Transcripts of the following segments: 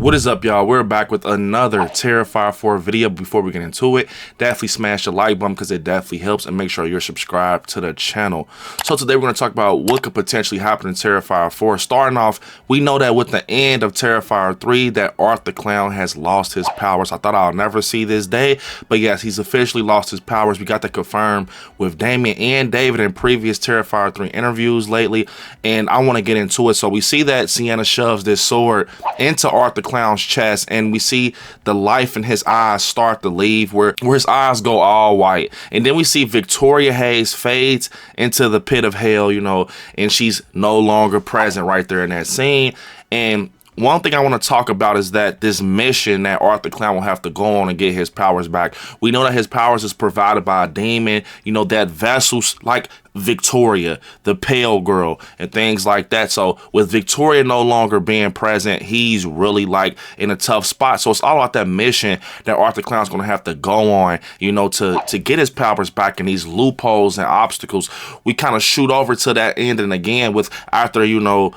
What is up, y'all? We're back with another Terrifier 4 video. Before we get into it, definitely smash the like button because it definitely helps, and make sure you're subscribed to the channel. So today we're going to talk about what could potentially happen in Terrifier 4. Starting off, we know that with the end of Terrifier 3 that Art the Clown has lost his powers. I thought I'll never see this day, but yes, he's officially lost his powers. We got that confirmed with Damien and David in previous Terrifier 3 interviews lately, and I want to get into it. So we see that Sienna shoves this sword into Art the Clown's chest, and we see the life in his eyes start to leave, where his eyes go all white. And then we see Victoria Hayes fades into the pit of hell, you know, and she's no longer present right there in that scene. And one thing I want to talk about is that this mission that Art the Clown will have to go on and get his powers back. We know that his powers is provided by a demon, you know, that vessels like Victoria, the pale girl, and things like that. So with Victoria no longer being present, he's really like in a tough spot. So it's all about that mission that Art the Clown's going to have to go on, you know, to get his powers back in these loopholes and obstacles. We kind of shoot over to that ending again with after, you know,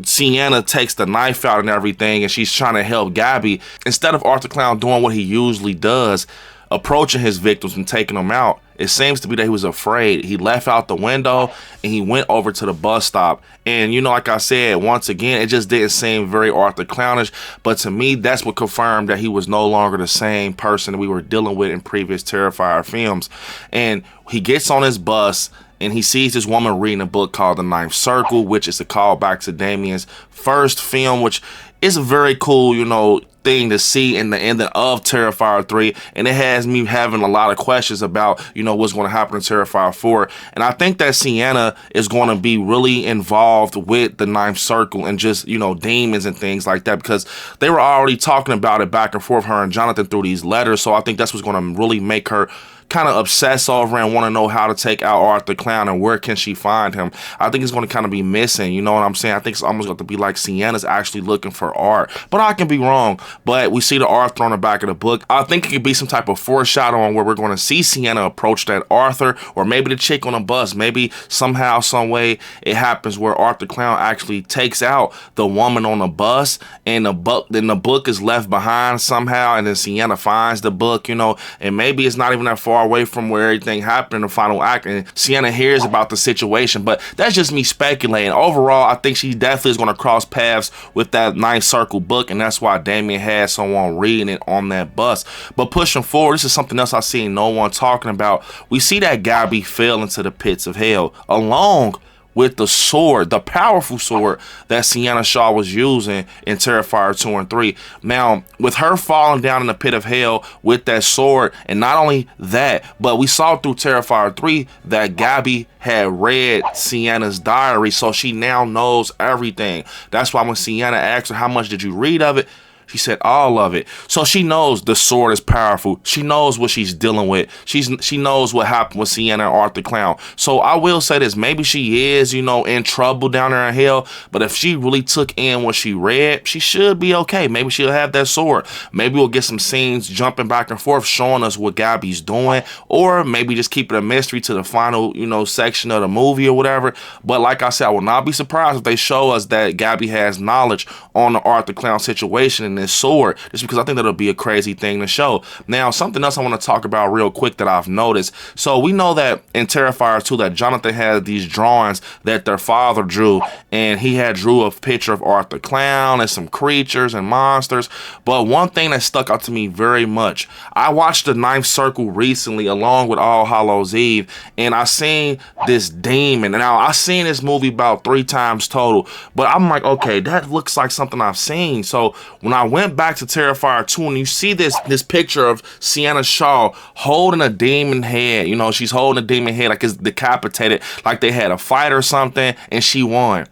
Sienna takes the knife out and everything, and she's trying to help Gabby. Instead of Art the Clown doing what he usually does, approaching his victims and taking them out, it seems to be that he was afraid. He left out the window and he went over to the bus stop. And, you know, like I said, once again, it just didn't seem very Art the Clownish. But to me, that's what confirmed that he was no longer the same person that we were dealing with in previous Terrifier films. And he gets on his bus and he sees this woman reading a book called The Ninth Circle, which is a callback to Damien's first film, which is a very cool, you know, thing to see in the ending of Terrifier 3. And it has me having a lot of questions about, you know, what's going to happen in Terrifier 4. And I think that Sienna is going to be really involved with the Ninth Circle and just, you know, demons and things like that, because they were already talking about it back and forth, her and Jonathan, through these letters. So I think that's what's going to really make her kind of obsess over and want to know how to take out Art the Clown and where can she find him. I think it's going to kind of be missing, you know what I'm saying? I think it's almost going to be like Sienna's actually looking for Art, but I can be wrong. But we see the Art thrown in the back of the book. I think it could be some type of foreshadowing where we're going to see Sienna approach that Arthur, or maybe the chick on the bus. Maybe somehow, some way it happens where Art the Clown actually takes out the woman on the bus, and the book is left behind somehow, and then Sienna finds the book, you know, and maybe it's not even that far away from where everything happened in the final act, and Sienna hears about the situation. But that's just me speculating. Overall, I think she definitely is going to cross paths with that Ninth Circle book, and that's why Damien had someone reading it on that bus. But pushing forward, this is something else I've seen no one talking about. We see that Gabby fell into the pits of hell along with the sword, the powerful sword that Sienna Shaw was using in Terrifier 2 and 3. Now, with her falling down in the pit of hell with that sword, and not only that, but we saw through Terrifier 3 that Gabby had read Sienna's diary, so she now knows everything. That's why when Sienna asked her, how much did you read of it? She said all of it. So she knows the sword is powerful. She knows what she's dealing with. She knows what happened with Sienna and Art the Clown. So I will say this, maybe she is, you know, in trouble down there in hell, but if she really took in what she read, she should be okay. Maybe she'll have that sword. Maybe we'll get some scenes jumping back and forth showing us what Gabby's doing, or maybe just keep it a mystery to the final, you know, section of the movie or whatever. But like I said, I will not be surprised if they show us that Gabby has knowledge on the Art the Clown situation and this sword, just because I think that'll be a crazy thing to show. Now, something else I want to talk about real quick that I've noticed. So we know that in Terrifier 2 that Jonathan had these drawings that their father drew, and he had drew a picture of Art the Clown and some creatures and monsters. But one thing that stuck out to me very much, I watched The Ninth Circle recently along with All Hallows Eve, and I seen this demon. Now, I seen this movie about 3 times total, but I'm like, okay, that looks like something I've seen. So when I went back to Terrifier 2 and you see this picture of Sienna Shaw holding a demon head, you know, she's holding a demon head like it's decapitated, like they had a fight or something and she won.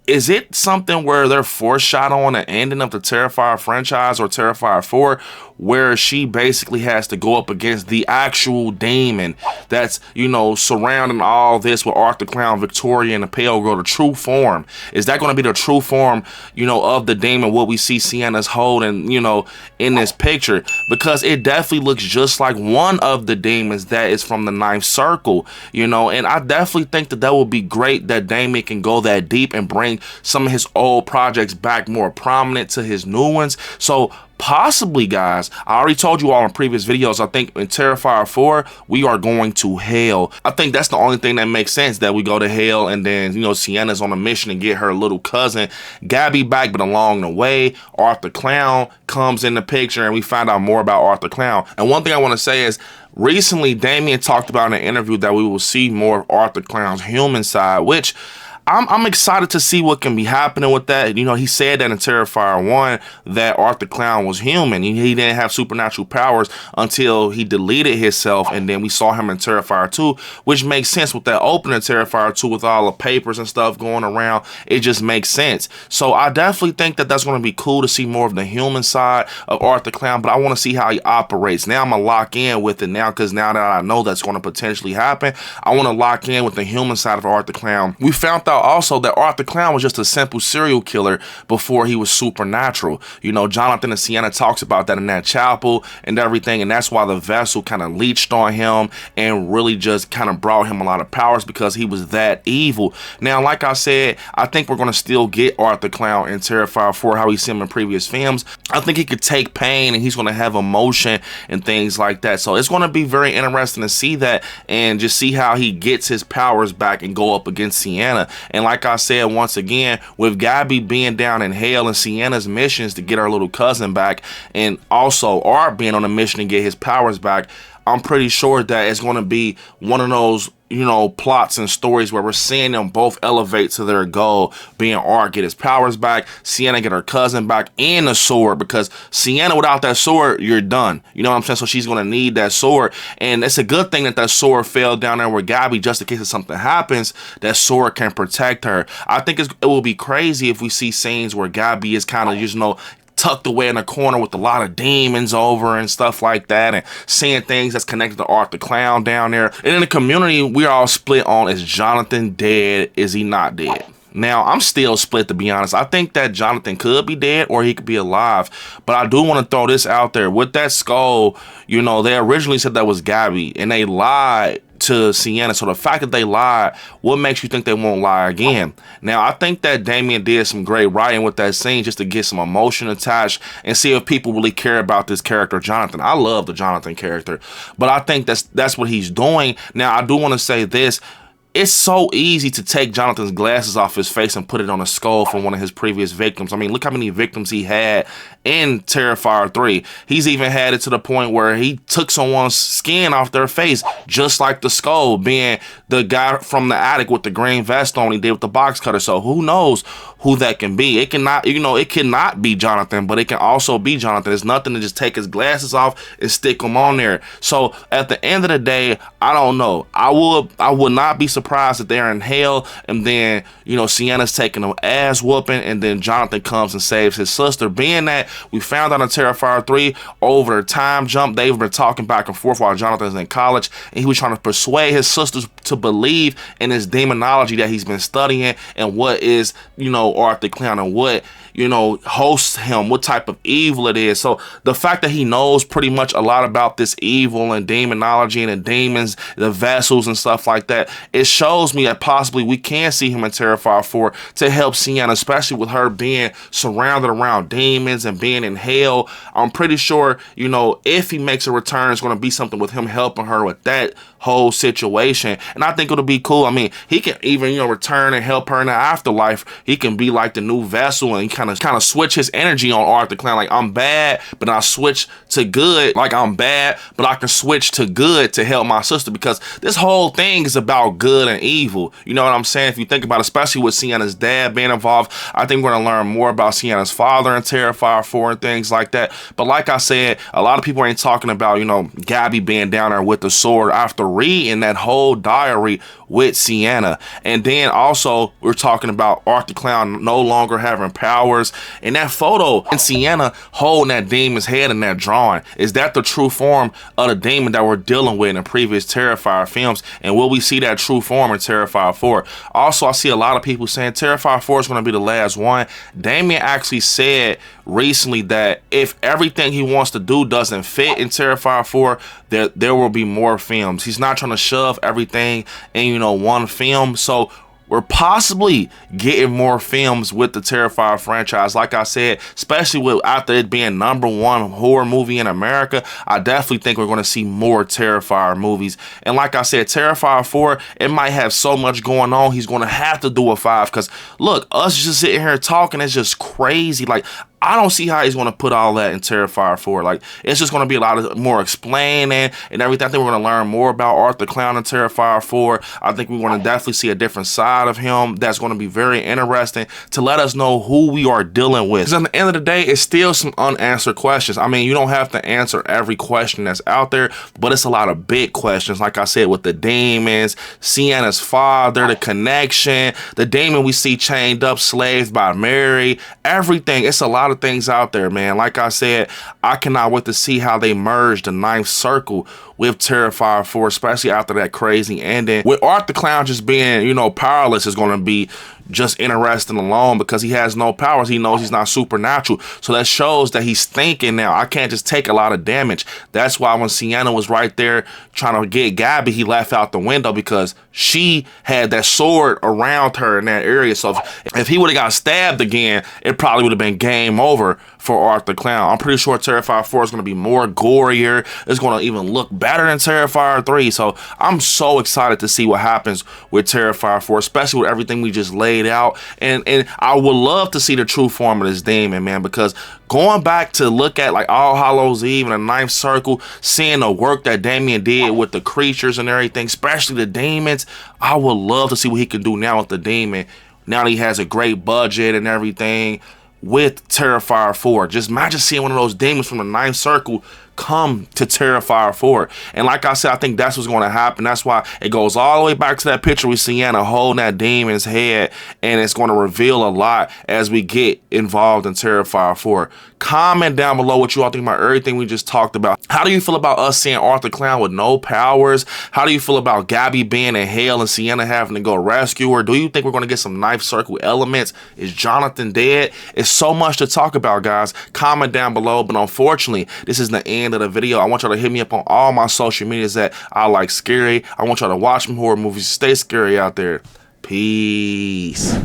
Is it something where they're foreshadowing the ending of the Terrifier franchise or Terrifier 4, where she basically has to go up against the actual demon that's, you know, surrounding all this with Art the Clown, Victoria, and the Pale Girl, the true form? Is that going to be the true form, you know, of the demon, what we see Sienna's holding, you know, in this picture? Because it definitely looks just like one of the demons that is from the Ninth Circle, you know, and I definitely think that that would be great that Damien can go that deep and bring bring some of his old projects back more prominent to his new ones. So possibly, guys, I already told you all in previous videos, I think in Terrifier 4, we are going to hell. I think that's the only thing that makes sense, that we go to hell and then, you know, Sienna's on a mission to get her little cousin Gabby back, but along the way, Arthur Clown comes in the picture and we find out more about Arthur Clown. And one thing I want to say is, recently Damien talked about in an interview that we will see more of Arthur Clown's human side, which I'm excited to see what can be happening with that. You know, he said that in Terrifier 1 that Arthur Clown was human. He didn't have supernatural powers until he deleted himself, and then we saw him in Terrifier 2, which makes sense with that opening Terrifier 2 with all the papers and stuff going around. It just makes sense. So I definitely think that that's going to be cool to see more of the human side of Arthur Clown, but I want to see how he operates. Now I'm going to lock in with it now, because now that I know that's going to potentially happen, I want to lock in with the human side of Arthur Clown. We found out also that Arthur Clown was just a simple serial killer before he was supernatural. You know, Jonathan and Sienna talks about that in that chapel and everything, and that's why the vessel kind of leached on him and really just kind of brought him a lot of powers, because he was that evil. Now, like I said, I think we're going to still get Arthur Clown in Terrifier 4, how we see him in previous films. I think he could take pain and he's going to have emotion and things like that. So it's going to be very interesting to see that and just see how he gets his powers back and go up against Sienna. And like I said, once again, with Gabby being down in hell and Sienna's missions to get her little cousin back, and also Art being on a mission to get his powers back, I'm pretty sure that it's going to be one of those, you know, plots and stories where we're seeing them both elevate to their goal, being Art get his powers back, Sienna get her cousin back, and the sword, because Sienna without that sword, you're done. You know what I'm saying? So she's going to need that sword, and it's a good thing that that sword fell down there where Gabby, just in case if something happens, that sword can protect her. I think it will be crazy if we see scenes where Gabby is kind of, you know, tucked away in a corner with a lot of demons over and stuff like that, and seeing things that's connected to Arthur Clown down there. And in the community, we're all split on, is Jonathan dead? Is he not dead? Now, I'm still split, to be honest. I think that Jonathan could be dead or he could be alive. But I do want to throw this out there. With that skull, you know, they originally said that was Gabby, and they lied to Sienna. So the fact that they lied, what makes you think they won't lie again? Now, I think that Damien did some great writing with that scene just to get some emotion attached and see if people really care about this character, Jonathan. I love the Jonathan character, but I think that's what he's doing. Now, I do want to say this. It's so easy to take Jonathan's glasses off his face and put it on a skull from one of his previous victims. I mean, look how many victims he had in Terrifier 3. He's even had it to the point where he took someone's skin off their face, just like the skull, being the guy from the attic with the green vest on he did with the box cutter. So who knows who that can be? It cannot, you know, it cannot be Jonathan, but it can also be Jonathan. It's nothing to just take his glasses off and stick them on there. So at the end of the day, I don't know. I would not be surprised that they're in hell, and then, you know, Sienna's taking an ass whooping, and then Jonathan comes and saves his sister. Being that we found out in Terrifier 3 over the time jump, they've been talking back and forth while Jonathan's in college, and he was trying to persuade his sisters to believe in his demonology that he's been studying, and what is, you know, Arthur Clown, and what, you know, hosts him, what type of evil it is. So the fact that he knows pretty much a lot about this evil and demonology and the demons, the vessels and stuff like that, it shows me that possibly we can see him in Terrifier 4 to help Sienna, especially with her being surrounded around demons and being in hell. I'm pretty sure, you know, if he makes a return, it's going to be something with him helping her with that whole situation. And I think it'll be cool. I mean, he can even, you know, return and help her in the afterlife. He can be like the new vessel, and he kind of switch his energy on Arthur Clown. Like, I'm bad, but I switch to good. Like, I'm bad, but I can switch to good to help my sister, because this whole thing is about good and evil. You know what I'm saying? If you think about it, especially with Sienna's dad being involved, I think we're going to learn more about Sienna's father in Terrifier 4 and things like that. But like I said, a lot of people ain't talking about, you know, Gabby being down there with the sword after reading that whole diary with Sienna. And then also we're talking about Arthur Clown no longer having powers, and that photo and Sienna holding that demon's head in that drawing, is that the true form of the demon that we're dealing with in the previous Terrifier films? And will we see that true form in Terrifier 4? Also, I see a lot of people saying Terrifier 4 is going to be the last one. Damien actually said recently that if everything he wants to do doesn't fit in Terrifier 4, there will be more films. He's not trying to shove everything in, you know, one film. So we're possibly getting more films with the Terrifier franchise. Like I said, especially with after it being #1 horror movie in America, I definitely think we're going to see more Terrifier movies. And like I said, Terrifier 4, it might have so much going on, he's going to have to do a 5. Because look, us just sitting here talking is just crazy. Like, I don't see how he's going to put all that in Terrifier 4. Like, it's just going to be a lot of more explaining and everything. I think we're going to learn more about Art the Clown in Terrifier 4. I think we're going to definitely see a different side of him that's going to be very interesting to let us know who we are dealing with. Because at the end of the day, it's still some unanswered questions. I mean, you don't have to answer every question that's out there, but it's a lot of big questions. Like I said, with the demons, Sienna's father, the connection, the demon we see chained up, slaved by Mary, everything. It's a lot of things out there, man. Like I said, I cannot wait to see how they merge the 9th circle with Terrifier 4, especially after that crazy ending. With Art the Clown just being, you know, powerless is going to be just interesting alone, because he has no powers. He knows he's not supernatural. So that shows that he's thinking now, I can't just take a lot of damage. That's why when Sienna was right there trying to get Gabby, he left out the window, because she had that sword around her in that area. So if he would have got stabbed again, it probably would have been game over for Art the Clown. I'm pretty sure Terrifier 4 is going to be more gorier. It's going to even look better than Terrifier 3. So I'm so excited to see what happens with Terrifier 4, especially with everything we just laid out. And I would love to see the true form of this demon, man, because going back to look at like All Hallows Eve and the 9th circle, seeing the work that Damien did with the creatures and everything, especially the demons, I would love to see what he can do now with the demon. Now that he has a great budget and everything with Terrifier 4. Just imagine seeing one of those demons from the 9th circle come to Terrifier 4. And like I said, I think that's what's going to happen. That's why it goes all the way back to that picture with Sienna holding that demon's head, and it's going to reveal a lot as we get involved in Terrifier 4. Comment down below what you all think about everything we just talked about. How do you feel about us seeing Art the Clown with no powers? How do you feel about Gabby being in hell and Sienna having to go rescue her? Do you think we're going to get some 9th circle elements? Is Jonathan dead? It's so much to talk about, guys. Comment down below. But unfortunately, this is the end of the video. I want y'all to hit me up on all my social medias at ILIKESCARY. I want y'all to watch some horror movies. Stay scary out there. Peace.